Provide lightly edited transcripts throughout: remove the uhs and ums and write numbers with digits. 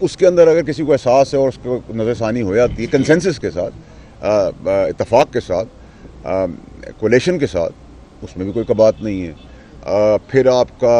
اس کے اندر اگر کسی کو احساس ہے اور اس کو نظر ثانی ہو جاتی ہے کنسنسس کے ساتھ، اتفاق کے ساتھ، کولیشن کے ساتھ، اس میں بھی کوئی بات نہیں ہے۔ پھر آپ کا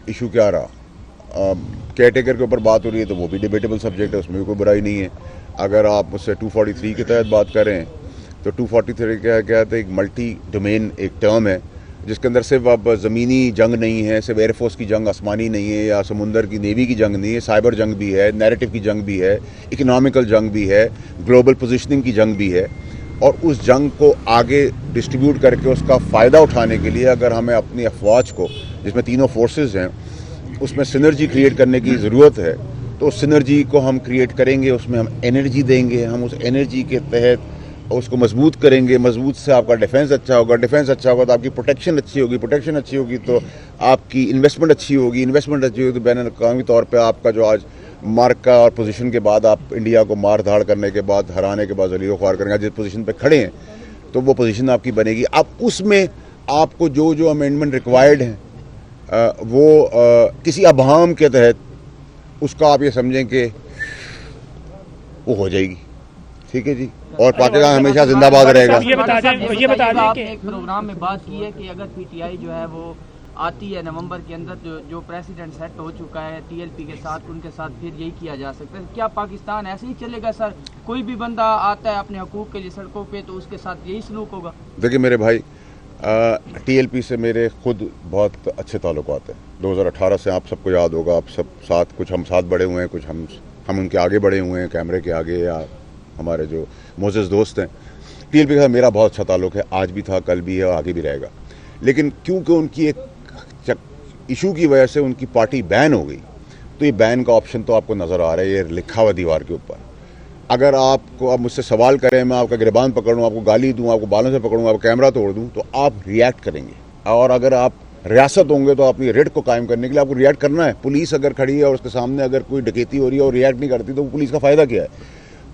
ایشو کیا رہا، کیئر ٹیکر کے اوپر بات ہو رہی ہے تو وہ بھی ڈیبیٹیبل سبجیکٹ ہے، اس میں بھی کوئی برائی نہیں ہے۔ اگر آپ مجھ سے 243 کے تحت بات کریں تو 243 کیا کہتے ہیں، ایک ملٹی ڈومین ایک ٹرم ہے جس کے اندر صرف اب زمینی جنگ نہیں ہے، صرف ایئر فورس کی جنگ آسمانی نہیں ہے، یا سمندر کی نیوی کی جنگ نہیں ہے، سائبر جنگ بھی ہے، نیریٹو کی جنگ بھی ہے، اکنامیکل جنگ بھی ہے، گلوبل پوزیشننگ کی جنگ بھی ہے۔ اور اس جنگ کو آگے ڈسٹریبیوٹ کر کے اس کا فائدہ اٹھانے کے لیے اگر ہمیں اپنی افواج کو، جس میں تینوں فورسز ہیں، اس میں سنرجی کریٹ کرنے کی ضرورت ہے، تو اس سنرجی کو ہم کریٹ کریں گے، اس میں ہم انرجی دیں گے، ہم اس انرجی کے تحت اس کو مضبوط کریں گے۔ مضبوط سے آپ کا ڈیفنس اچھا ہوگا، ڈیفنس اچھا ہوگا تو آپ کی پروٹیکشن اچھی ہوگی، پروٹیکشن اچھی ہوگی تو آپ کی انویسٹمنٹ اچھی ہوگی، انویسٹمنٹ اچھی ہوگی تو بین الاقوامی طور پہ آپ کا جو آج مارکا اور پوزیشن کے بعد آپ انڈیا کو مار دھاڑ کرنے کے بعد، ہرانے کے بعد ذلیل و خوار کریں گے، جس پوزیشن پہ کھڑے ہیں تو وہ پوزیشن آپ کی بنے گی۔ اب اس میں آپ کو جو امینڈمنٹ ریکوائرڈ ہیں وہ کسی ابہام کے تحت اس کا آپ یہ سمجھیں کہ وہ ہو جائے گی، ٹھیک ہے جی، اور پاکستان ہمیشہ زندہ باد رہے گا۔ یہ بتا دیں کہ ایک پروگرام میں بات کی ہے کہ اگر پی ٹی آئی جو ہے وہ آتی ہے نومبر کے اندر، جو پریسیڈنٹ سیٹ ہو چکا ہے ٹی ایل پی کے ساتھ، ان کے ساتھ پھر یہی کیا جا سکتا ہے۔ کیا پاکستان ایسے ہی چلے گا سر؟ کوئی بھی بندہ آتا ہے اپنے حقوق کے لیے سڑکوں پہ تو اس کے ساتھ یہی سلوک ہوگا؟ دیکھیں میرے بھائی، ٹی ایل پی سے میرے خود بہت اچھے تعلقات ہیں۔ 2018 سے آپ سب کو یاد ہوگا، آپ سب ساتھ، کچھ ہم ساتھ بڑے ہوئے ہیں، کچھ ہم ان کے آگے بڑے ہوئے ہیں، کیمرے کے آگے، یا ہمارے جو معزز دوست ہیں۔ ٹی ایل پی کے ساتھ میرا بہت اچھا تعلق ہے، آج بھی تھا، کل بھی ہے اور آگے بھی رہے گا۔ لیکن کیونکہ ان کی ایک ایشو کی وجہ سے ان کی پارٹی بین ہو گئی، تو یہ بین کا آپشن تو آپ کو نظر آ رہا ہے، یہ لکھا ہوا دیوار کے اوپر۔ اگر آپ کو اب مجھ سے سوال کریں، میں آپ کا گریبان پکڑوں، آپ کو گالی دوں، آپ کو بالوں سے پکڑوں، آپ کو کیمرہ توڑ دوں، تو آپ ریئیکٹ کریں گے۔ اور اگر آپ ریاست ہوں گے تو اپنی ریڈ کو قائم کرنے کے لیے آپ کو ریئیکٹ کرنا ہے۔ پولیس اگر کھڑی ہے اور اس کے سامنے اگر کوئی ڈکیتی ہو رہی ہے اور ریئیکٹ نہیں کرتی تو پولیس کا فائدہ کیا ہے؟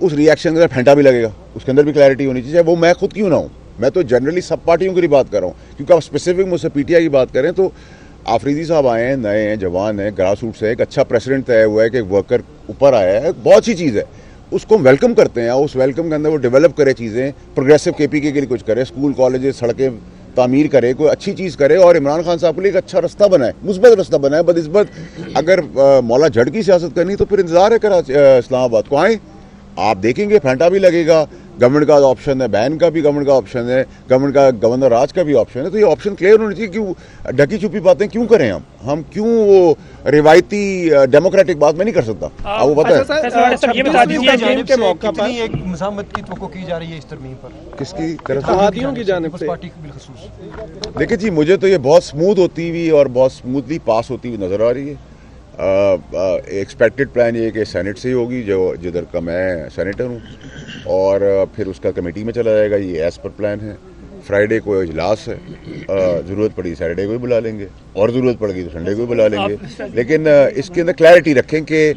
اس ریئیکشن کے اندر پھینٹا بھی لگے گا، اس کے اندر بھی کلیئرٹی ہونی چاہیے، وہ میں خود کیوں نہ ہوں۔ میں تو جنرلی سب پارٹیوں کی بات کر رہا ہوں، کیونکہ آپ اسپیسیفک مجھ سے پی ٹی آئی کی بات کریں تو آفریدی صاحب آئے ہیں، نئے ہیں، جوان ہیں، گراس روٹ سے ایک اچھا پریسیڈنٹ طے ہوا ہے کہ ایک ورکر اوپر آیا ہے، بہت سی چیز ہے، اس کو ہم ویلکم کرتے ہیں، اور اس ویلکم کے اندر وہ ڈیولپ کرے چیزیں، پروگریسو کے پی کے لیے کچھ کرے، اسکول کالجز سڑکیں تعمیر کرے، کوئی اچھی چیز کرے، اور عمران خان صاحب کے لیے ایک اچھا رستہ بنائے، مثبت رستہ بنائے، بدنسبت اگر مولا جھڑ کی سیاست کرنی تو پھر انتظار ہے اسلام آباد کو آئیں، آپ دیکھیں گے پھینٹا بھی لگے گا، گورنمنٹ کا آپشن ہے، بین کا بھی گورنمنٹ کا آپشن ہے، گورنمنٹ کا گورنر راج کا بھی آپشن ہے، تو یہ آپشن کلیئر ہونا چاہیے۔ کیوں ڈھکی چھپی باتیں کیوں کریں ہم کیوں وہ روایتی ڈیموکریٹک بات میں نہیں کر سکتا، آپ کو پتہ ہے کے موقع پر ایک مزاحمت کی توقع کی جا رہی ہے اس ترمیم پر، کس کی طرف سے؟ اتحادیوں کی جانب سے پارٹی کو بالخصوص۔ دیکھیں جی، مجھے تو یہ بہت سموتھ ہوتی ہوئی اور بہت سموتھلی پاس ہوتی ہوئی نظر آ رہی ہے۔ ایکسپیکٹڈ پلان یہ کہ سینٹ سے ہی ہوگی، جدھر کا میں سینیٹر ہوں، اور پھر اس کا کمیٹی میں چلا جائے گا، یہ ایز پر پلان ہے۔ فرائیڈے کو اجلاس ہے، ضرورت پڑی سیٹرڈے کو بھی بلا لیں گے، اور ضرورت پڑ گئی تو سنڈے کو بھی بلا لیں گے، لیکن اس کے اندر کلیئرٹی رکھیں کہ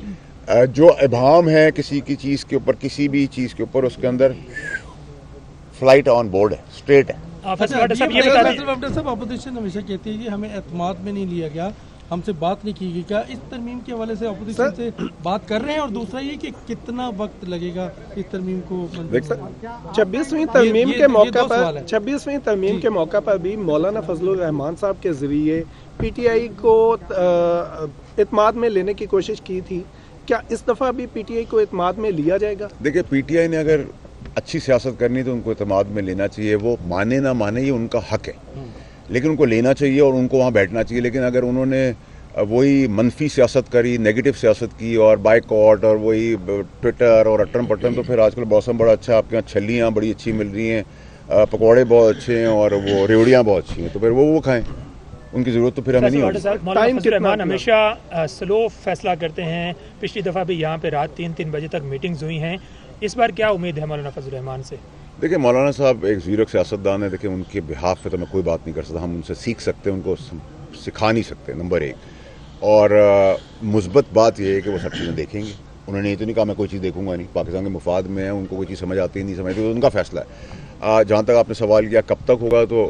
جو ابہام ہے کسی کی چیز کے اوپر، کسی بھی چیز کے اوپر، اس کے اندر فلائٹ آن بورڈ ہے، اسٹریٹ ہے۔ صاحب اپوزیشن ہمیشہ کہتی ہے کہ ہمیں اعتماد میں نہیں لیا گیا، ہم سے بات نہیں کی گئی، کیا اس ترمیم کے حوالے سے اپوزیشن سے بات کر رہے ہیں؟ اور دوسرا یہ کہ کتنا وقت لگے گا اس ترمیم کو؟ 26ویں ترمیم کے موقع پر بھی مولانا فضل الرحمان صاحب کے ذریعے پی ٹی آئی کو اعتماد میں لینے کی کوشش کی تھی، کیا اس دفعہ بھی پی ٹی آئی کو اعتماد میں لیا جائے گا؟ دیکھیں، پی ٹی آئی نے اگر اچھی سیاست کرنی تو ان کو اعتماد میں لینا چاہیے، وہ مانے نہ مانے یہ ان کا حق ہے، لیکن ان کو لینا چاہیے اور ان کو وہاں بیٹھنا چاہیے۔ لیکن اگر انہوں نے وہی منفی سیاست کری، نیگیٹو سیاست کی، اور بائیکاٹ اور وہی ٹویٹر اور اٹن پٹن، تو پھر آج کل موسم بڑا اچھا، آپ کے یہاں چھلیاں بڑی اچھی مل رہی ہیں، پکوڑے بہت اچھے ہیں، اور وہ ریوڑیاں بہت اچھی ہیں، تو پھر وہ کھائیں، ان کی ضرورت تو پھر ہمیں نہیں ہوگی۔ مولانا فضل الرحمان ہمیشہ سلو فیصلہ کرتے ہیں، پچھلی دفعہ بھی یہاں پہ رات 3 بجے تک میٹنگز ہوئی ہیں، اس بار کیا امید ہے مولانا فضل الرحمان سے؟ دیکھیں، مولانا صاحب ایک زیرک سیاستدان ہے، دیکھیں ان کے بہاف پہ تو میں کوئی بات نہیں کر سکتا، ہم ان سے سیکھ سکتے ہیں، ان کو سکھا نہیں سکتے، نمبر 1۔ اور مثبت بات یہ ہے کہ وہ سب چیزیں دیکھیں گے، انہوں نے یہ تو نہیں کہا میں کوئی چیز دیکھوں گا نہیں، پاکستان کے مفاد میں ہے، ان کو کوئی چیز سمجھ آتی ہے نہیں سمجھتی تو ان کا فیصلہ ہے۔ جہاں تک آپ نے سوال کیا کب تک ہوگا، تو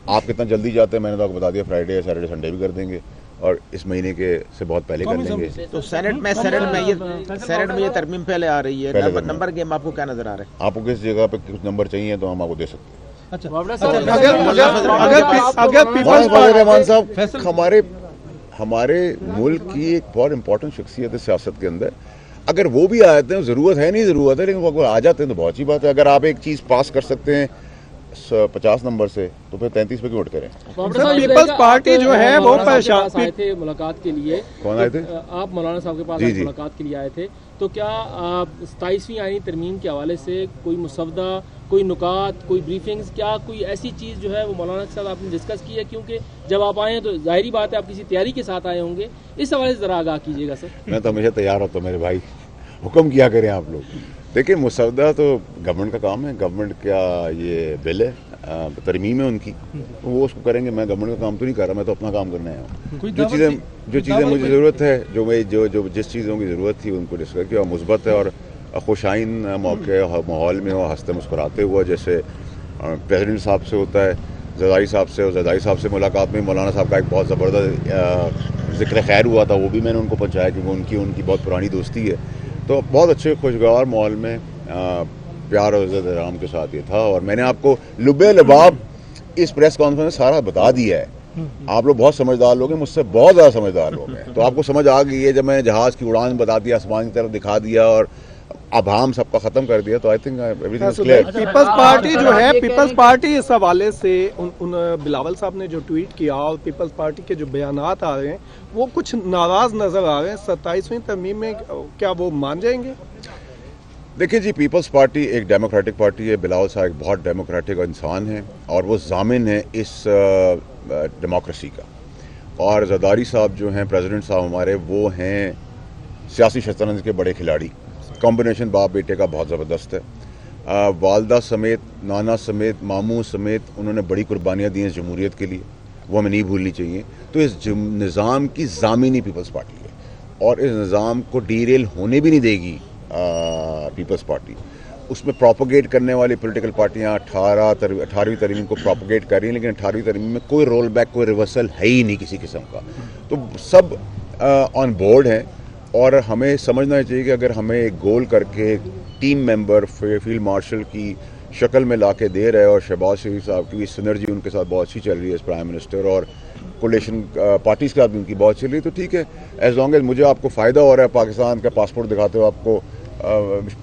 آپ کتنا جلدی جاتے ہیں، میں نے تو آپ کو بتا دیا، فرائیڈے یا سیٹرڈے سنڈے بھی کر دیں گے، اور اس مہینے کے سے بہت پہلے کر لیں گے. تو سینٹ میں یہ ترمیم پہلے آ رہی ہے, نمبر گیم آپ کو کیا نظر آ رہا ہے؟ آپ کو کس جگہ پہ کچھ نمبر چاہیے تو ہم آپ کو دے سکتے ہیں. رحمان صاحب ہمارے ملک کی ایک بہت امپورٹنٹ شخصیت ہے سیاست کے اندر. اگر وہ بھی آ جاتے ہیں, ضرورت ہے نہیں ضرورت ہے, لیکن وہ آ جاتے ہیں تو بہت اچھی بات ہے. اگر آپ ایک چیز پاس کر سکتے ہیں 50 نمبر سے تو پھر 33 پہ کیوں ووٹ کریں؟ پیپلز پارٹی جو ہے وہ آئے تھے ملاقات کے لیے. کون آئے تھے؟ آپ مولانا صاحب کے پاس ملاقات کے لیے آئے تھے. تو کیا 27ویں آئینی ترمیم کے حوالے سے کوئی مسودہ, کوئی نکات, کوئی بریفنگز, کیا کوئی ایسی چیز جو ہے وہ مولانا کے ساتھ آپ نے ڈسکس کی ہے؟ کیونکہ جب آپ آئے ہیں تو ظاہری بات ہے آپ کسی تیاری کے ساتھ آئے ہوں گے, اس حوالے سے ذرا آگاہ کیجیے گا سر. میں تو ہمیشہ تیار ہوتا ہوں میرے بھائی, حکم کیا کریں آپ لوگ. دیکھیں مسودہ تو گورنمنٹ کا کام ہے, گورنمنٹ کا یہ بل ہے, ترمیم ہے ان کی, وہ اس کو کریں گے. میں گورنمنٹ کا کام تو نہیں کر رہا, میں تو اپنا کام کرنا آیا ہوں. جو چیزیں مجھے ضرورت ہے, جو جس چیزوں کی ضرورت تھی ان کو ڈسکس کیا. مثبت ہے اور خوش آئین موقع ماحول میں وہ ہنستے مسکراتے ہوا, جیسے پریزیڈنٹ صاحب سے ہوتا ہے, زرداری صاحب سے, اور زرداری صاحب سے ملاقات میں مولانا صاحب کا ایک بہت زبردست ذکر خیر ہوا تھا, وہ بھی میں نے ان کو پہنچایا کیونکہ ان کی بہت پرانی دوستی ہے. تو بہت اچھے خوشگوار ماحول میں پیار اور عزت احترام کے ساتھ یہ تھا. اور میں نے آپ کو لب لباب اس پریس کانفرنس میں سارا بتا دیا ہے. آپ لوگ بہت سمجھدار لوگ ہیں, مجھ سے بہت زیادہ سمجھدار لوگ ہیں, تو آپ کو سمجھ آ گئی ہے. جب میں نے جہاز کی اڑان بتا دیا, آسمان کی طرف دکھا دیا اور ابہام سب کا ختم کر دیا, تو I think everything is clear. Peoples Party جو ہے, پیپلز پارٹی اس حوالے سے بلاول صاحب نے جو ٹویٹ کیا اور پیپلز پارٹی کے جو بیانات آ رہے ہیں وہ کچھ ناراض نظر آ رہے ہیں. 27ویں ترمیم میں کیا وہ مان جائیں گے؟ دیکھیں جی, پیپلز پارٹی ایک ڈیموکریٹک پارٹی ہے. بلاول صاحب ایک بہت ڈیموکریٹک انسان ہے اور وہ ضامن ہے اس ڈیموکریسی کا. اور زرداری صاحب جو ہیں, پریزیڈنٹ صاحب ہمارے, وہ ہیں سیاسی شطرنج کے بڑے کھلاڑی. کمبینیشن باپ بیٹے کا بہت زبردست ہے. والدہ سمیت, نانا سمیت, ماموں سمیت انہوں نے بڑی قربانیاں دی ہیں جمہوریت کے لیے, وہ ہمیں نہیں بھولنی چاہیے. تو اس نظام کی ضامن ہی پیپلز پارٹی ہے اور اس نظام کو ڈیریل ہونے بھی نہیں دے گی پیپلز پارٹی. اس میں پروپیگیٹ کرنے والی پولیٹیکل پارٹیاں 18ویں ترمیم کو پروپیگیٹ کر رہی ہیں, لیکن 18ویں ترمیم میں کوئی رول بیک, کوئی ریورسل ہے ہی نہیں کسی قسم کا. تو سب آن بورڈ ہیں اور ہمیں سمجھنا چاہیے کہ اگر ہمیں ایک گول کر کے ٹیم ممبر فیلڈ مارشل کی شکل میں لا کے دے رہے, اور شہباز شریف صاحب کی سنرجی ان کے ساتھ بہت اچھی چل رہی ہے اس پرائم منسٹر, اور کولیشن پارٹیز کے ساتھ بھی ان کی بہت چل رہی ہے, تو ٹھیک ہے. ایز لانگ ایز مجھے آپ کو فائدہ ہو رہا ہے, پاکستان کا پاسپورٹ دکھاتے ہوئے آپ کو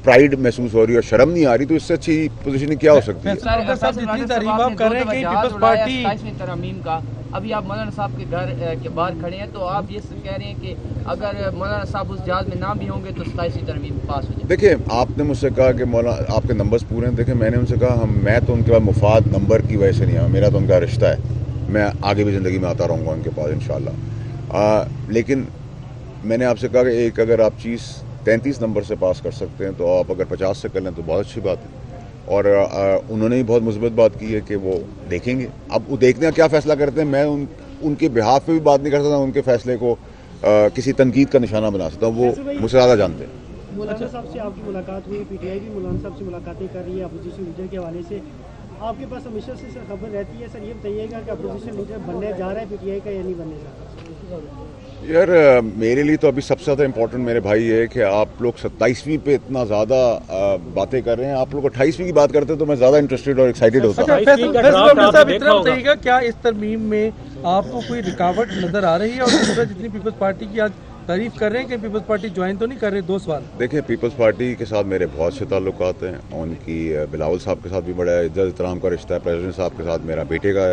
پرائیڈ محسوس ہو رہی ہے اور شرم نہیں آ رہی, تو اس سے اچھی پوزیشن کیا ہو سکتی ہے؟ جتنی تعریف آپ کر رہے ہیں کہ پیپلز پارٹی 27ویں ترمیم کا, ابھی آپ مولانا صاحب کے گھر کے باہر کھڑے ہیں, تو آپ یہ کہہ رہے ہیں کہ اگر مولانا صاحب اس جہاز میں نہ بھی ہوں گے تو 27ویں ترمیم پاس ہو جائے. دیکھیں, آپ نے مجھ سے کہا کہ مولانا آپ کے نمبرز پورے ہیں. دیکھیں, میں نے ان سے کہا میں تو ان کے بعد مفاد نمبر کی وجہ سے نہیں آیا, میرا تو ان کا رشتہ ہے, میں آگے بھی زندگی میں آتا رہوں گا ان کے پاس انشاءاللہ. لیکن میں نے آپ سے کہا کہ ایک اگر آپ چیز 33 نمبر سے پاس کر سکتے ہیں تو آپ اگر 50 سے کر لیں تو بہت اچھی بات ہے. اور انہوں نے بھی بہت مثبت بات کی ہے کہ وہ دیکھیں گے. اب وہ دیکھتے ہیں کیا فیصلہ کرتے ہیں. میں ان کے بہاف پہ بھی بات نہیں کر سکتا, ان کے فیصلے کو کسی تنقید کا نشانہ بنا سکتا ہوں, وہ مجھ سے زیادہ جانتے ہیں. مولانا صاحب سے آپ کی ملاقات ہوئی, پی ٹی آئی بھی مولانا صاحب سے ملاقاتیں کر رہی ہے اپوزیشن لیڈر کے حوالے سے. آپ کے پاس ہمیشہ سے سر خبر رہتی ہے, سر یہ بتائیے گا کہ اپوزیشن لیڈر بننے جا رہا ہے پی ٹی آئی کا یا نہیں بننے جا رہا؟ یار میرے لیے تو ابھی سب سے زیادہ امپورٹنٹ میرے بھائی ہے کہ آپ لوگ 27ویں پہ اتنا زیادہ باتیں کر رہے ہیں, آپ لوگ 28ویں کی بات کرتے ہیں تو میں زیادہ انٹرسٹڈ اور ایکسائٹڈ ہوتا ہوں. صاحب اتنا بتائیے گا, کیا اس ترمیم میں آپ کو کوئی رکاوٹ نظر آ رہی ہے؟ اور دوسرا, جتنی پیپلز پارٹی کی آج تعریف کر رہے ہیں کہ پیپلز پارٹی جوائن تو نہیں کر رہے, 2 سوال. دیکھیں, پیپلز پارٹی کے ساتھ میرے بہت سے تعلقات ہیں, ان کی بلاول صاحب کے ساتھ بھی بڑا عزت احترام کا رشتہ ہے. پریزیڈنٹ صاحب کے ساتھ میرا بیٹے کا,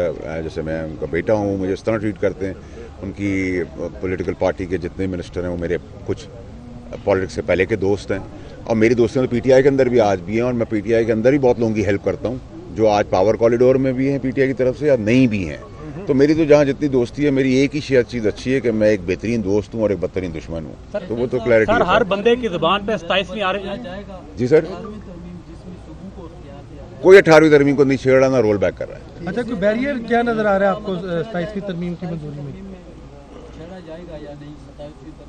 جیسے میں ان کا بیٹا ہوں, مجھے اس طرح ٹریٹ کرتے ہیں. ان کی پولیٹیکل پارٹی کے جتنے منسٹر ہیں وہ میرے کچھ پالیٹکس سے پہلے کے دوست ہیں, اور میری دوستیں تو پی ٹی آئی کے اندر بھی آج بھی ہیں, اور میں پی ٹی آئی کے اندر بھی بہت لوگوں کی ہیلپ کرتا ہوں جو آج پاور کوریڈور میں بھی ہیں پی ٹی آئی کی طرف سے یا نہیں بھی ہیں. تو میری تو جہاں جتنی دوستی ہے, میری ایک ہی شاید چیز اچھی ہے کہ میں ایک بہترین دوست ہوں اور ایک بدترین دشمن ہوں. تو وہ تو کلیئرٹی ہے. سر, ہر بندے کی زبان پہ 27ویں آ رہی ہے. جی سر, کوئی 18ویں ترمیم کو نہیں چھیڑ رہا, نہ رول بیک کر رہا ہے. اچھا, کوئی بیریئر کیا نظر آ رہا ہے آپ کو 27ویں ترمیم کی منظوری میں؟